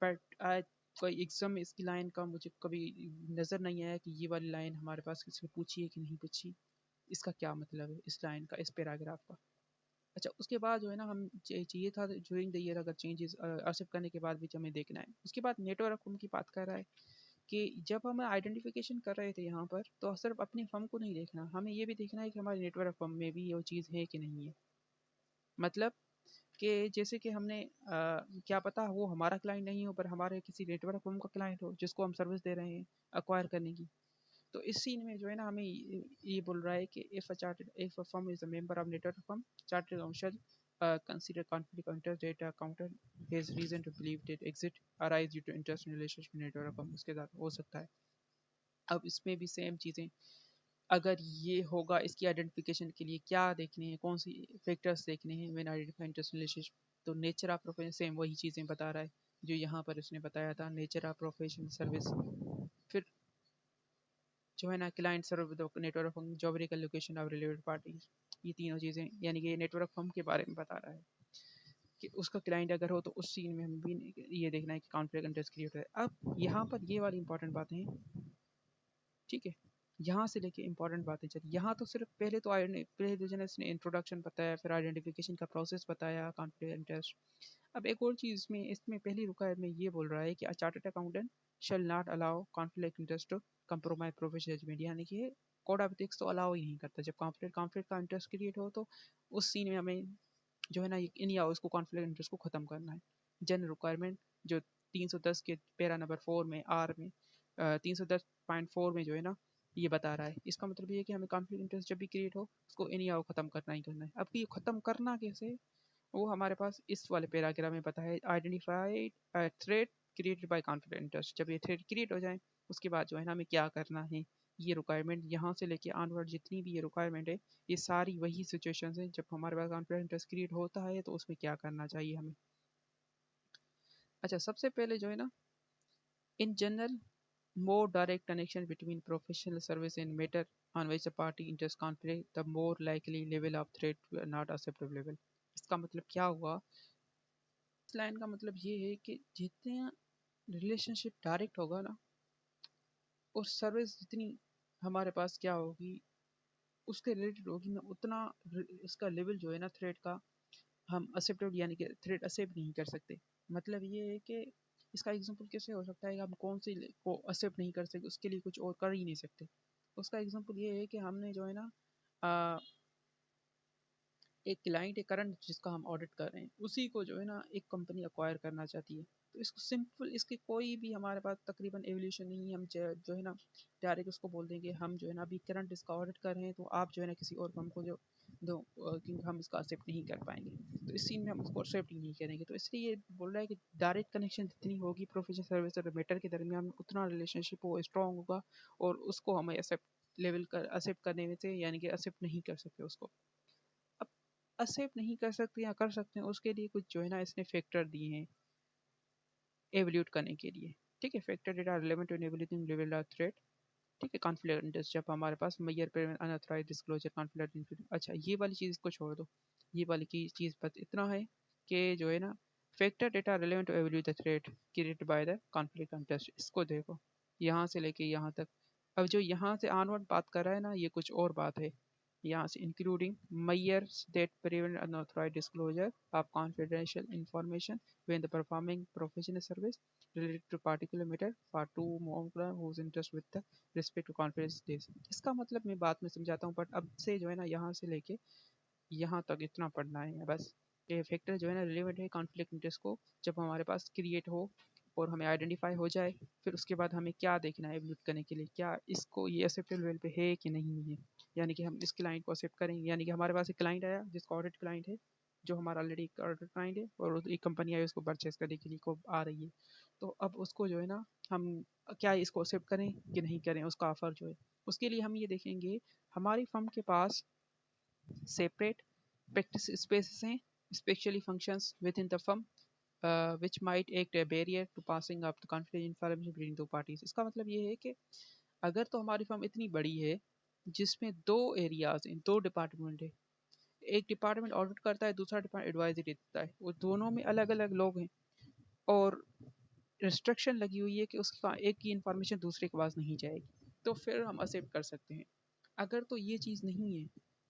बट आज कोई एग्जाम में इसकी लाइन का मुझे कभी नज़र नहीं आया कि ये वाली लाइन हमारे पास किसी ने पूछी है कि नहीं पूछी, इसका क्या मतलब है इस लाइन का, इस पैराग्राफ का। अच्छा, उसके बाद जो है ना हम चाहिए था ड्यूरिंग द ईयर अगर चेंजेस एक्सेप्ट करने के बाद भी हमें देखना है। उसके बाद नेटवर्क फर्म की बात कर रहा है कि जब हम आइडेंटिफिकेशन कर रहे थे यहाँ पर तो सिर्फ अपने फर्म को नहीं देखना, हमें ये भी देखना है कि हमारे नेटवर्क फर्म में भी ये चीज़ है कि नहीं है। मतलब कि जैसे कि हमने क्या पता वो हमारा क्लाइंट नहीं हो पर हमारे किसी नेटवर्क फर्म का क्लाइंट हो जिसको हम सर्विस दे रहे हैं अक्वायर करने की। तो इस सीन में जो है ना हमें ये बोल रहा है कि if a firm is a member of network firm, chartered accountant shall consider conflict of interest data accountant has reason to believe that exit arise due to interest in relationship with network firm। उसके साथ हो सकता है। अब इसमें भी same चीज़ें अगर ये होगा, इसकी आइडेंटिफिकेशन के लिए क्या देखने हैं, कौन सी फैक्टर्स देखने हैं व्हेन आइडेंटिफाइंग इंटरेस्ट रिलेशनशिप। तो नेचर ऑफ प्रोफेशन सेम वही चीज़ें बता रहा है जो यहाँ पर उसने बताया था, नेचर ऑफ प्रोफेशन, सर्विस, फिर जो है ना client serve with network firm, geographical location of related parties. ये तीनों चीज़ें यानी कि नेटवर्क फर्म के बारे में बता रहा है कि उसका क्लाइंट अगर हो तो उस सीन में हम भी ये देखना है कि कॉन्फ्लिक्ट इंटरेस्ट क्रिएट है। अब यहाँ पर ये वाली इंपॉर्टेंट बातें हैं, ठीक है, यहाँ से लेके इंपॉर्टेंट बातें चली। यहाँ तो सिर्फ पहले तो पहले तो इसने इंट्रोडक्शन बताया, फिर आइडेंटिफिकेशन का प्रोसेस बताया, कॉन्फ्लिक्ट इंटरेस्ट। अब एक और चीज़ में इसमें पहली रुकायत में ये बोल रहा है कि a chartered accountant shall not allow conflict interest to compromise professional judgement. यानी कि कोड ऑफ एथिक्स तो अलाउ ही नहीं करता, जब कॉन्फ्लिक्ट का इंटरेस्ट क्रिएट हो तो उस सीन में हमें जो है ना इन या उसको कॉन्फ्लिक्ट इंटरेस्ट को ख़त्म करना है। जनरल रिक्वायरमेंट जो 310 के पैरा नंबर 4 में आर में 310.4 में जो है ना ये बता रहा है। इसका मतलब ये है कि हमें कॉन्फ्लिक्ट इंटरेस्ट जब भी क्रिएट हो उसको इन या ख़त्म करना ही करना है। अब ये ख़त्म करना कैसे, वो हमारे पास इस वाले पैराग्राफ में पता है, identified threat created bye conflict interest. जब ये थ्रेट क्रिएट हो जाए उसके बाद जो है ना हमें क्या करना है, ये रिक्वायरमेंट यहाँ से लेके ऑनवर्ड जितनी भी ये रिक्वायरमेंट है ये सारी वही सिचुएशन है जब हमारे पास कॉन्फ्लिक्ट इंटरेस्ट क्रिएट होता है तो उसमें क्या करना चाहिए हमें। अच्छा, सबसे पहले जो है ना in general more direct connection between professional service and matter on which the party interest conflict, the more likely level of threat not acceptable level। इसका मतलब क्या हुआ, इस लाइन का मतलब ये है कि जितना रिलेशनशिप डायरेक्ट होगा ना और सर्विस जितनी हमारे पास क्या होगी उसके रिलेटेड होगी ना, उतना इसका लेवल जो है ना थ्रेट का हम एक्सेप्टेड यानी कि थ्रेट एक्सेप्ट नहीं कर सकते। मतलब ये है कि इसका एग्जांपल कैसे हो सकता है कि हम कौन सी को एक्सेप्ट नहीं कर सकते, उसके लिए कुछ और कर ही नहीं सकते। उसका एग्जांपल ये है कि हमने जो है ना एक क्लाइंट है करंट जिसका हम ऑडिट कर रहे हैं, उसी को जो है ना एक कंपनी अक्वायर करना चाहती है। तो इसको सिंपल, इसके कोई भी हमारे पास तकरीबन एवोल्यूशन नहीं है, हम जो है ना डायरेक्ट उसको बोल देंगे हम जो है ना अभी करंट इसका ऑडिट कर रहे हैं तो आप जो है ना किसी और फर्म को जो दो क्योंकि हम इसका एक्सेप्ट नहीं कर पाएंगे, तो इस सीन में हम उसको एक्सेप्ट ही नहीं करेंगे। तो इसलिए ये बोल रहा है कि डायरेक्ट कनेक्शन जितनी होगी प्रोफेशनल सर्विस और मेटर के दरमियान उतना रिलेशनशिप वो स्ट्रॉन्ग होगा और उसको हमें एक्सेप्ट लेवल कर एक्सेप्ट करने में से यानी कि एक्सेप्ट नहीं कर सकते उसको। अब एक्सेप्ट नहीं कर सकते या कर सकते हैं उसके लिए कुछ जो है ना इसने फैक्टर दिए हैं एवल्यूट करने के लिए। ठीक है, factor data relevant to enabling level threat. ठीक है, कॉन्फ्लिक्ट इंटरेस्ट जब हमारे पास मैयर पे अनऑथराइज्ड डिस्क्लोजर कॉन्फ्लिक्ट इंटरेस्ट। अच्छा, ये वाली चीज़ को छोड़ दो, ये वाली की चीज़ बस इतना है कि जो है ना, factor data relevant to evaluate the threat created by the conflict interest, इसको देखो यहाँ से लेके यहाँ तक। अब जो यहाँ से ऑनवर्ड बात कर रहा है ना, ये कुछ और बात है। यहाँ से including measures that prevent unauthorized disclosure of confidential information when the performing professional service related to particular matter for two more whose interest with the respect to confidence days। इसका मतलब मैं बाद में समझाता हूँ, बट अब से जो है ना, यहाँ से लेके यहाँ तक इतना पढ़ना है बस। ये फैक्टर जो है ना रिलेवेंट है कॉन्फ्लिक्ट इंटरेस्ट को, जब हमारे पास क्रिएट हो और हमें आइडेंटिफाई हो जाए, फिर उसके बाद हमें क्या देखना है एवल्यूट करने के लिए, क्या इसको ये एक्सेप्टेबल लेवल पे है कि नहीं है। यानी कि हम इस क्लाइंट को एक्सेप्ट करेंगे, यानी कि हमारे पास एक क्लाइंट आया जिसका ऑडिट क्लाइंट है, जो हमारा ऑलरेडी एक ऑडिट क्लाइंट है, और एक कंपनी आई उसको परचेस करने के लिए को आ रही है। तो अब उसको जो है ना, हम क्या इसको एक्सेप्ट करें कि नहीं करें, उसका ऑफर जो है, उसके लिए हम ये देखेंगे हमारी फर्म के पास separate practice spaces हैं, especially functions within the firm which might act a barrier to passing up the confidential information between two parties। इसका मतलब ये है कि अगर तो हमारी फर्म इतनी बड़ी है जिसमें दो एरियाज हैं, दो डिपार्टमेंट है, एक डिपार्टमेंट ऑडिट करता है, दूसरा डिपार्टमेंट एडवाइजरी देता है, वो दोनों में अलग अलग लोग हैं, और रिस्ट्रिक्शन लगी हुई है कि उसका एक की इंफॉर्मेशन दूसरे के पास नहीं जाएगी, तो फिर हम एक्सेप्ट कर सकते हैं। अगर तो ये चीज़ नहीं है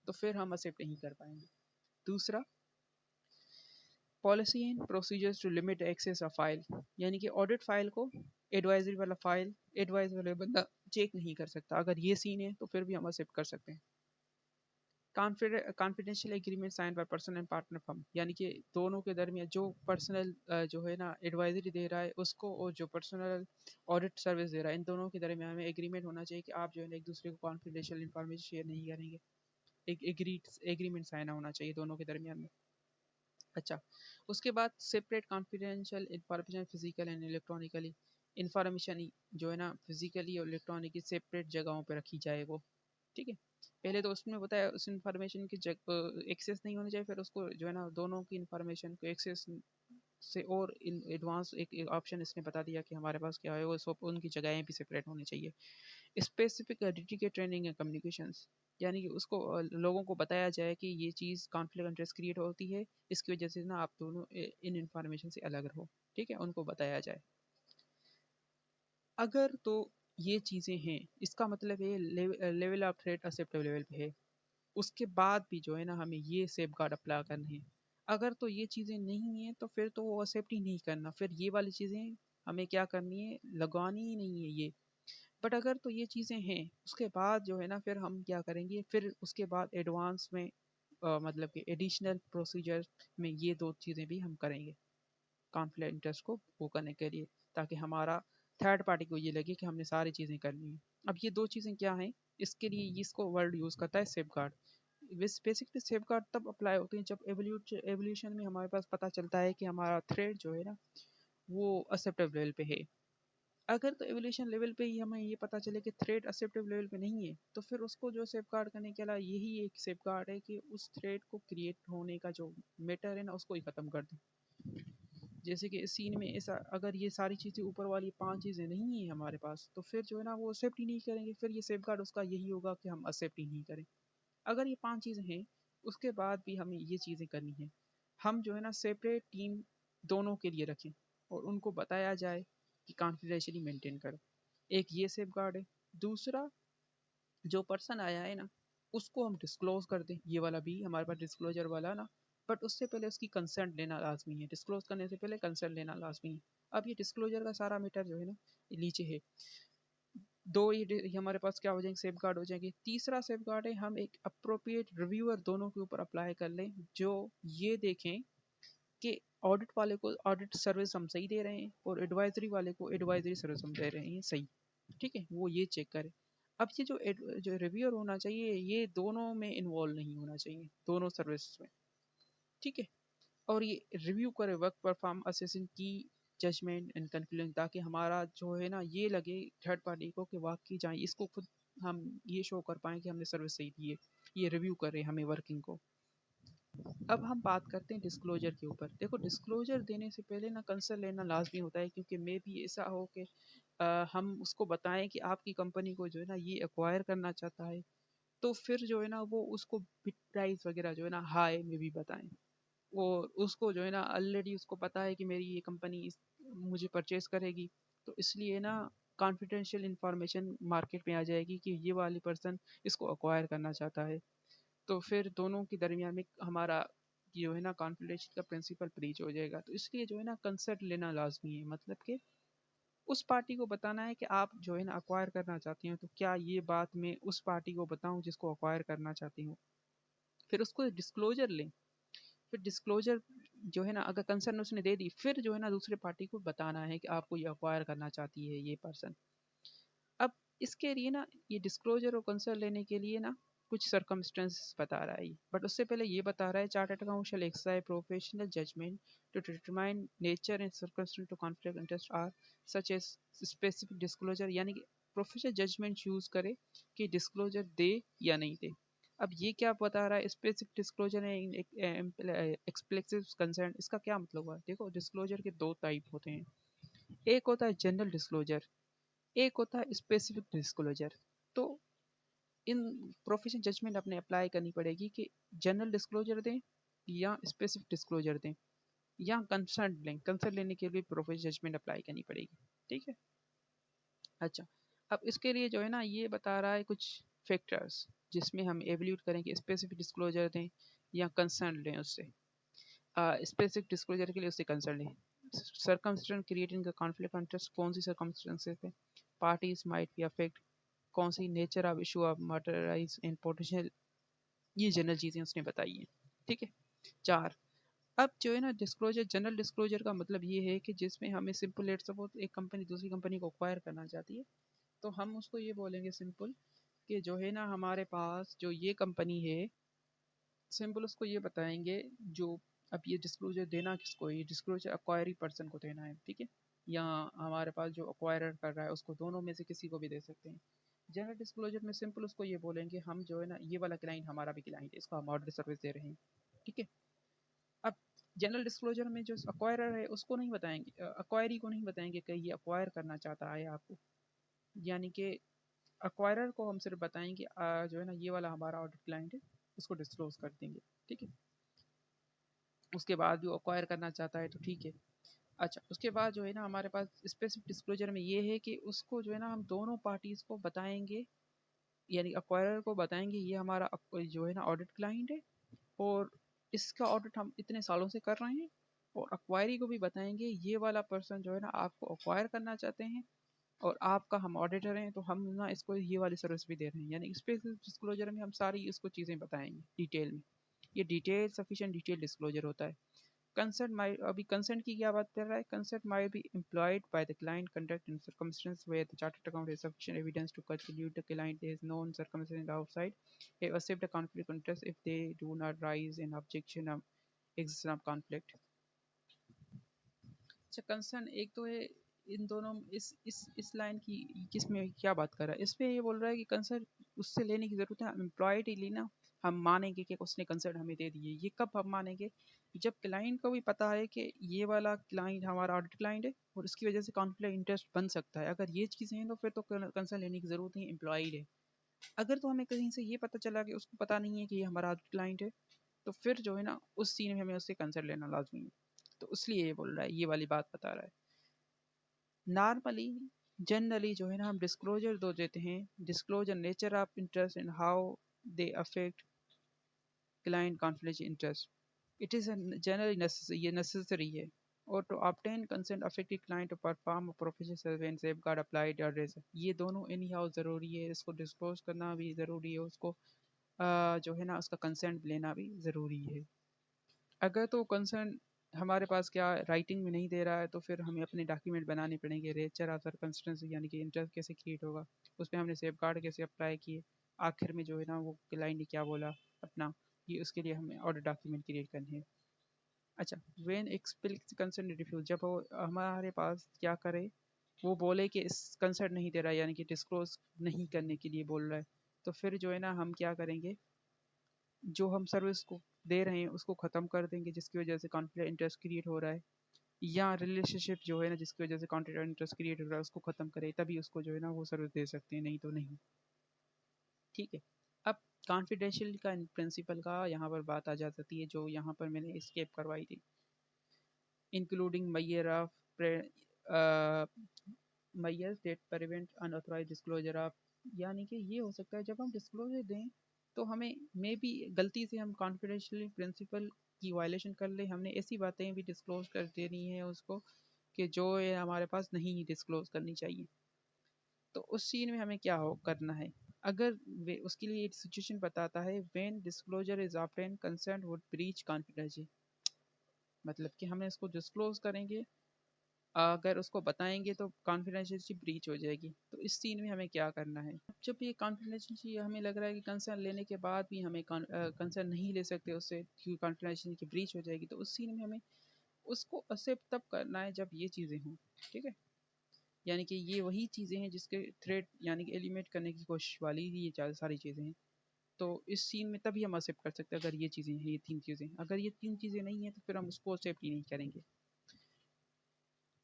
तो फिर हम एक्सेप्ट नहीं कर पाएंगे। दूसरा, policy and procedures to limit access of file, यानी कि ऑडिट फाइल को एडवाइजरी वाला फाइल एडवाइज वाला बंदा चेक नहीं कर सकता। अगर ये सीन है तो फिर भी हम एक्सेप्ट कर सकते हैं। Confidential agreement sign by person and partner firm, यानी कि दोनों के दरमियान जो पर्सनल जो है ना एडवाइजरी दे रहा है उसको, और जो पर्सनल ऑडिट सर्विस दे रहा है, इन दोनों के दरमियान में एग्रीमेंट होना चाहिए कि आप जो है ना एक दूसरे को कॉन्फिडेंशियल इंफॉर्मेशन शेयर नहीं करेंगे। एक एग्रीमेंट साइन होना चाहिए दोनों के दरमियान में। अच्छा, उसके बाद separate confidential information physical and electronically, information जो है ना फिजिकली और इलेक्ट्रॉनिकली सेपरेट जगहों पे रखी जाए वो। ठीक है, पहले तो उसने बताया उस इंफॉर्मेशन की एक्सेस नहीं होनी चाहिए, फिर उसको जो है ना दोनों की इंफॉर्मेशन को एक्सेस से और इन एडवांस एक ऑप्शन इसने बता दिया कि हमारे पास क्या है, वो सब उनकी जगहें भी सेपरेट होनी चाहिए। Specific dedicated training and communications, यानी कि उसको लोगों को बताया जाए कि ये चीज़ कॉन्फ्लिक्ट इंटरेस्ट क्रिएट होती है, इसकी वजह से ना आप दोनों इन इंफॉर्मेशन से अलग रहो। ठीक है, उनको बताया जाए। अगर तो ये चीज़ें हैं, इसका मतलब है level of threat acceptable level पे है, उसके बाद भी जो है ना हमें ये सेफ गार्ड अप्लाई करने हैं। अगर तो ये चीज़ें नहीं हैं तो फिर तो वो एक्सेप्ट ही नहीं करना, फिर ये वाली चीज़ें हमें क्या करनी है, लगानी ही नहीं है ये। बट अगर तो ये चीज़ें हैं, उसके बाद जो है ना फिर हम क्या करेंगे, फिर उसके बाद एडवांस में मतलब कि एडिशनल प्रोसीजर में ये दो चीज़ें भी हम करेंगे कॉन्फ्लिक्ट इंटरेस्ट को वो करने के लिए, ताकि हमारा थर्ड पार्टी को ये लगे कि हमने सारी चीज़ें करनी है। अब ये दो चीज़ें क्या हैं, इसके लिए इसको वर्ड यूज़ करता है safe guard. Basically safe guard तब अप्लाई होते हैं जब एवोल्यूशन में हमारे पास पता चलता है कि हमारा थ्रेड जो है ना वो एक्सेप्टेबल लेवल पे है। अगर तो एवोल्यूशन लेवल पे ही हमें ये पता चले कि थ्रेड एक्सेप्टेबल लेवल पे नहीं है, तो फिर उसको जो सेफ गार्ड करने के लिए यही एक सेफ गार्ड है कि उस थ्रेड को क्रिएट होने का जो मैटर है ना उसको ही ख़त्म कर दें। जैसे कि इस सीन में ऐसा, अगर ये सारी चीज़ें ऊपर वाली पांच चीज़ें नहीं है हमारे पास, तो फिर जो है ना वो एक्सेप्ट ही नहीं करेंगे, फिर ये सेफ गार्ड उसका यही होगा कि हम एक्सेप्ट ही नहीं करें। अगर ये पांच चीज़ें हैं, उसके बाद भी हमें ये चीज़ें करनी है, हम जो है ना सेपरेट टीम दोनों के लिए रखें और उनको बताया जाए कि कॉन्फिडेंशियली मेंटेन करो। एक ये सेफ गार्ड है। दूसरा, जो पर्सन आया है ना उसको हम डिस्क्लोज कर दें, ये वाला भी हमारे पास डिस्क्लोजर वाला ना, बट उससे पहले उसकी कंसेंट लेना लाजमी है, डिस्क्लोज करने से पहले कंसेंट लेना लाजमी है। अब ये डिस्क्लोजर का सारा मैटर जो है ना नीचे है। दो ये हमारे पास क्या हो जाएंगे, सेफ गार्ड हो जाएंगे। तीसरा सेफ गार्ड है, हम एक अप्रोप्रिएट रिव्यूअर दोनों के ऊपर अप्लाई कर लें, जो ये देखें कि ऑडिट वाले को ऑडिट सर्विस हम सही दे रहे हैं और एडवाइजरी वाले को एडवाइजरी सर्विस हम दे रहे हैं सही। ठीक है, वो ये चेक करें। अब ये जो रिव्यूअर होना चाहिए, ये दोनों में इन्वॉल्व नहीं होना चाहिए, दोनों सर्विस में। ठीक है, और ये रिव्यू करे वर्क परफॉर्म असेसिंग की जजमेंट एंड कंक्लूजन, ताकि हमारा जो है ना ये लगे थर्ड पार्टी को कि वाकई जाए इसको खुद हम ये शो कर पाएँ कि हमने सर्विस सही दी है, ये रिव्यू करे हमें वर्किंग को। अब हम बात करते हैं डिस्क्लोजर के ऊपर। देखो, डिस्क्लोजर देने से पहले ना कंसर्न लेना लाजमी होता है, क्योंकि मे भी ऐसा हो कि हम उसको बताएं कि आपकी कंपनी को जो है ना ये एक्वायर करना चाहता है, तो फिर जो है ना वो उसको बिड प्राइस वगैरह जो है ना हाई में भी बताएं। और उसको जो है ना ऑलरेडी उसको पता है कि मेरी ये कंपनी मुझे परचेज करेगी, तो इसलिए ना कॉन्फिडेंशियल इंफॉर्मेशन मार्केट में आ जाएगी कि ये वाली पर्सन इसको अक्वायर करना चाहता है। तो फिर दोनों के दरमियान में हमारा जो है ना कॉन्फिडेंशियल का प्रिंसिपल ब्रीच हो जाएगा। तो इसलिए जो है ना कंसर्ट लेना लाजमी है, मतलब कि उस पार्टी को बताना है कि आप जो है ना अक्वायर करना चाहती हैं, तो क्या ये बात मैं उस पार्टी को बताऊं जिसको अक्वायर करना चाहती हूँ। फिर उसको डिस्क्लोजर लें। फिर डिस्क्लोजर जो है ना अगर कंसर्न उसने दे दी, फिर जो है ना दूसरे पार्टी को बताना है कि आपको ये अक्वायर करना चाहती है ये पर्सन। अब इसके लिए ना ये डिस्क्लोजर और कंसर्न लेने के लिए ना कुछ सर्कमस्टेंसेस बता रहा है, बट उससे पहले ये बता रहा है chartered account shall exercise professional judgement to determine nature and circumstance to conflict interest are such as specific disclosure, यानी कि प्रोफेशनल जजमेंट यूज करे कि डिस्क्लोजर दे या नहीं दे। अब ये क्या बता रहा है, स्पेसिफिक डिस्क्लोजर है एक्सप्लिसिट कंसर्न, इसका क्या मतलब हुआ। देखो, डिस्क्लोजर के दो टाइप होते हैं, एक होता है जनरल डिस्क्लोजर, एक होता है स्पेसिफिक डिस्क्लोजर। तो इन प्रोफेशनल जजमेंट अपने अप्लाई करनी पड़ेगी कि जनरल डिस्क्लोजर दें या स्पेसिफिक डिस्क्लोजर दें या कंसर्न लें। कंसर्न लेने के लिए प्रोफेशनल जजमेंट अप्लाई करनी पड़ेगी, ठीक है। अच्छा, अब इसके लिए जो है ना ये बता रहा है कुछ फैक्टर्स जिसमें हम एवल्यूट करें कि स्पेसिफिक डिस्क्लोजर दें या कंसर्न लें उससे। स्पेसिफिक डिस्क्लोजर के लिए उससे कंसर्न लें। Circumstance creating the conflict of interest, कौन सी सर्कमस्टेंसेस है, पार्टीज माइट बी अफेक्ट, कौन सी nature of issue of materialise in potential, ये जनरल चीज़ें उसने बताई हैं, ठीक है। चार, अब जो है ना डिस्क्लोजर, जनरल डिस्क्लोजर का मतलब ये है कि जिसमें हमें सिंपल लेट सपोज एक कंपनी दूसरी कंपनी को एक्वायर करना चाहती है, तो हम उसको ये बोलेंगे सिंपल कि जो है ना हमारे पास जो ये कंपनी है, सिंपल उसको ये बताएंगे जो, अब ये डिस्क्लोजर देना किसको है, ये डिस्क्लोजर अक्वायरी पर्सन को देना है, ठीक है, या हमारे पास जो अक्वायरर कर रहा है उसको, दोनों में से किसी को भी दे सकते हैं। जनरल डिस्क्लोजर में सिंपल उसको ये बोलेंगे हम जो है ना ये वाला क्लाइंट हमारा भी क्लाइंट है, इसको हम ऑर्डर सर्विस दे रहे हैं, ठीक है। अब जनरल डिस्क्लोजर में जो अक्वायरर है उसको नहीं बताएंगे, अक्वायरी को नहीं बताएंगे कि ये अक्वायर करना चाहता है आपको, यानी कि अक्वायरर को हम सिर्फ बताएंगे जो है ना ये वाला हमारा ऑर्डर क्लाइंट है, उसको डिस्क्लोज कर देंगे, ठीक है। उसके बाद भी अक्वायर करना चाहता है तो ठीक है। अच्छा, उसके बाद जो है ना हमारे पास स्पेसिफिक डिस्क्लोजर में ये है कि उसको जो है ना हम दोनों पार्टीज को बताएंगे, यानी अक्वायरर को बताएंगे ये हमारा जो है ना ऑडिट क्लाइंट है, और इसका ऑडिट हम इतने सालों से कर रहे हैं, और अक्वायरी को भी बताएंगे ये वाला पर्सन जो है ना आपको अक्वायर करना चाहते हैं, और आपका हम ऑडिटर हैं, तो हम ना इसको ये वाली सर्विस भी दे रहे हैं। यानी स्पेसिफिक डिस्क्लोजर में हम सारी इसको चीज़ें बताएंगे डिटेल में, ये डिटेल सफिशिएंट डिटेल डिस्क्लोजर होता है। Consent might अभी consent की क्या बात कर रहा है, consent might be employed by the client conduct in circumstances where the chartered account has sufficient evidence to conclude the client there is known circumstances outside a accept a conflict of interest if they do not rise in objection of existence of conflict। अच्छा, concern एक तो है, इन दोनों इस line की किसमें क्या बात कर रहा है, इसमें ये बोल रहा है कि कंसर्न उससे लेने की ज़रूरत है, हम एम्प्लॉयड ही लेना, हम मानेंगे कि उसने कंसर्न हमें दे दिए। ये कब हम मानेंगे, जब क्लाइंट को भी पता है कि ये वाला क्लाइंट हमारा ऑडिट क्लाइंट है और उसकी वजह से कॉन्फ्लिक्ट इंटरेस्ट बन सकता है। अगर ये चीज़ें हैं तो फिर तो कंसर्न लेने की ज़रूरत नहीं, एम्प्लॉयड है। अगर तो हमें कहीं से ये पता चला कि उसको पता नहीं है कि ये हमारा ऑडिट क्लाइंट है, तो फिर जो है ना उस सीन में हमें उससे कंसर्न लेना लाजमी है। तो इसलिए ये बोल रहा है, ये वाली बात बता रहा है। नॉर्मली जनरली जो है ना हम डिस्क्लोजर दो देते हैं, disclosure nature of interest and how they affect client conflict interest, it is generally necessary, ये नेसेसरी है। और to obtain consent affected client to perform professional service and safeguard applied address, ये दोनों एनी हाउ ज़रूरी है, इसको disclose करना भी ज़रूरी है, उसको जो है ना उसका कंसेंट लेना भी ज़रूरी है। अगर तो कंसर्न हमारे पास क्या राइटिंग में नहीं दे रहा है, तो फिर हमें अपने डॉक्यूमेंट बनाने पड़ेंगे, रेचर ऑफ सर्कमस्टेंसेस, यानी कि इंटरेस्ट कैसे क्रिएट होगा, उसमें हमने सेफ गार्ड कैसे अप्लाई किए, आखिर में जो है ना वो क्लाइंट ने क्या बोला अपना, ये उसके लिए हमें ऑर्डर डॉक्यूमेंट क्रिएट करने हैं। अच्छा, वेन एक्सप्लिसिट कंसर्न रिफ्यूज, जब वो हमारे पास क्या करे, वो बोले कि इस कंसर्न नहीं दे रहा है, यानी कि डिस्क्लोज नहीं करने के लिए बोल रहा है, तो फिर जो है ना हम क्या करेंगे, जो हम सर्विस को दे रहे हैं उसको ख़त्म कर देंगे जिसकी वजह से कॉन्फ्लिक्ट इंटरेस्ट क्रिएट हो रहा है, या रिलेशनशिप जो है ना जिसकी वजह से कॉन्फ्लिक्ट इंटरेस्ट क्रिएट हो रहा है उसको ख़त्म करें, तभी उसको जो है ना वो सर्विस दे सकते हैं, नहीं तो नहीं। ठीक है। अब कॉन्फिडेंशियल का प्रिंसिपल का यहाँ पर बात आ जाती है, जो यहाँ पर मैंने स्केप करवाई थी, including mayor of mayors that prevent unauthorised disclosure of, यानी कि ये हो सकता है जब हम डिस्क्लोजर दें तो हमें मे बी गलती से हम कॉन्फिडेंशियल प्रिंसिपल की वायलेशन कर ले, हमने ऐसी बातें भी डिस्क्लोज कर देनी है उसको कि जो ये हमारे पास नहीं डिस्क्लोज करनी चाहिए। तो उस सीन में हमें क्या हो करना है, अगर वे उसके लिए एक सिचुएशन बताता है when disclosure is obtain concern would breach confidential, मतलब कि हमें इसको डिस्क्लोज करेंगे, अगर उसको बताएंगे तो कॉन्फिडेंशियलिटी ब्रीच हो जाएगी। तो इस सीन में हमें क्या करना है, जब ये कॉन्फिडेंशियलिटी हमें लग रहा है कि कंसर्न लेने के बाद भी हमें कंसर्न नहीं ले सकते उससे क्योंकि कॉन्फिडेंशियलिटी ब्रीच हो जाएगी, तो उस सीन में हमें उसको एक्सेप्ट तब करना है जब ये चीज़ें हों। ठीक है, यानी कि ये वही चीज़ें हैं जिसके थ्रेट यानी कि एलिमिनेट करने की कोशिश वाली ये सारी चीज़ें हैं। तो इस सीन में तभी हम एक्सेप्ट कर सकते हैं अगर ये चीज़ें हैं, ये 3 चीज़ें, अगर ये 3 चीज़ें नहीं हैं तो फिर हम उसको एक्सेप्ट ही नहीं करेंगे।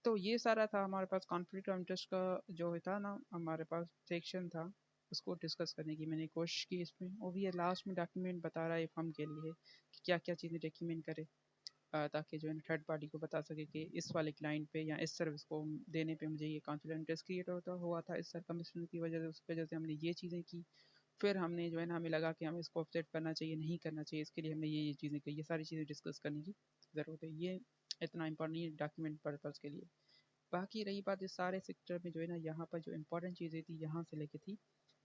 तो ये सारा था हमारे पास कॉन्फ्लिक्ट ऑफ इंटरेस्ट का जो था ना, हमारे पास सेक्शन था, उसको डिस्कस करने की मैंने कोशिश की इसमें, और भी ये लास्ट में डॉक्यूमेंट बता रहा है फर्म के लिए कि क्या क्या चीज़ें डॉक्यूमेंट करे, ताकि जो है थर्ड पार्टी को बता सके कि इस वाले क्लाइंट पे या इस सर्विस को देने पे मुझे ये कॉन्फ्लिक्ट इंटरेस्ट क्रिएट होता हुआ था इस सरकमस्टेंस की वजह से, उस वजह से हमने ये चीज़ें की। फिर हमने जो है ना हमें लगा कि हमें इसको ऑफसेट करना चाहिए नहीं करना चाहिए, इसके लिए हमने ये चीज़ें की, ये सारी चीज़ें डिस्कस करने की ज़रूरत है, ये इतना इंपॉर्टेंट नहीं है डॉक्यूमेंट पर्पज़ के लिए। बाकी रही बात इस सारे सेक्टर में जो है ना यहाँ पर जो इंपॉर्टेंट चीज़ें थी यहाँ से लेके थी,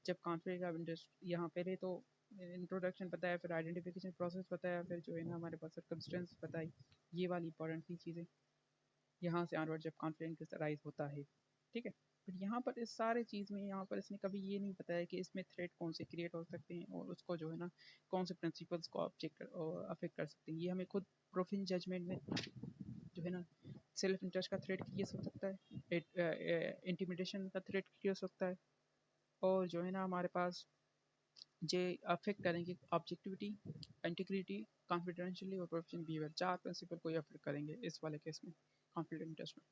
जब कॉन्फ्लिक्ट ऑफ इंटरेस्ट यहाँ पहले तो इंट्रोडक्शन बताया, फिर आइडेंटिफिकेशन प्रोसेस बताया, फिर जो है ना हमारे पास सर्कमस्टेंस बताई, ये वाली इंपॉर्टेंट थी चीज़ें। यहाँ से ऑनवर्ड जब कॉन्फ्लिक्ट इंटरेस्ट अराइज होता है, ठीक है। बट यहाँ पर इस सारे चीज़ में यहाँ पर इसने कभी ये नहीं बताया कि इसमें थ्रेट कौन से क्रिएट हो सकते हैं और उसको जो है ना कौन से प्रिंसिपल्स को ऑब्जेक्ट अफेक्ट कर सकते हैं, ये हमें खुद प्रूफ इन जजमेंट में जो है ना सेल्फ इंटरेस्ट का थ्रेट क्रिएट हो सकता है, इंटिमिडेशन का थ्रेट क्रिएट हो सकता है, और जो है ना हमारे पास जे अफेक्ट करेंगे ऑब्जेक्टिविटी, इंटीग्रिटी, कॉन्फिडेंशियली और प्रोफेशनल बिहेवियर, 4 प्रिंसिपल को ये अफेक्ट करेंगे इस वाले केस में कॉन्फ्लिक्ट इंटरेस्ट में।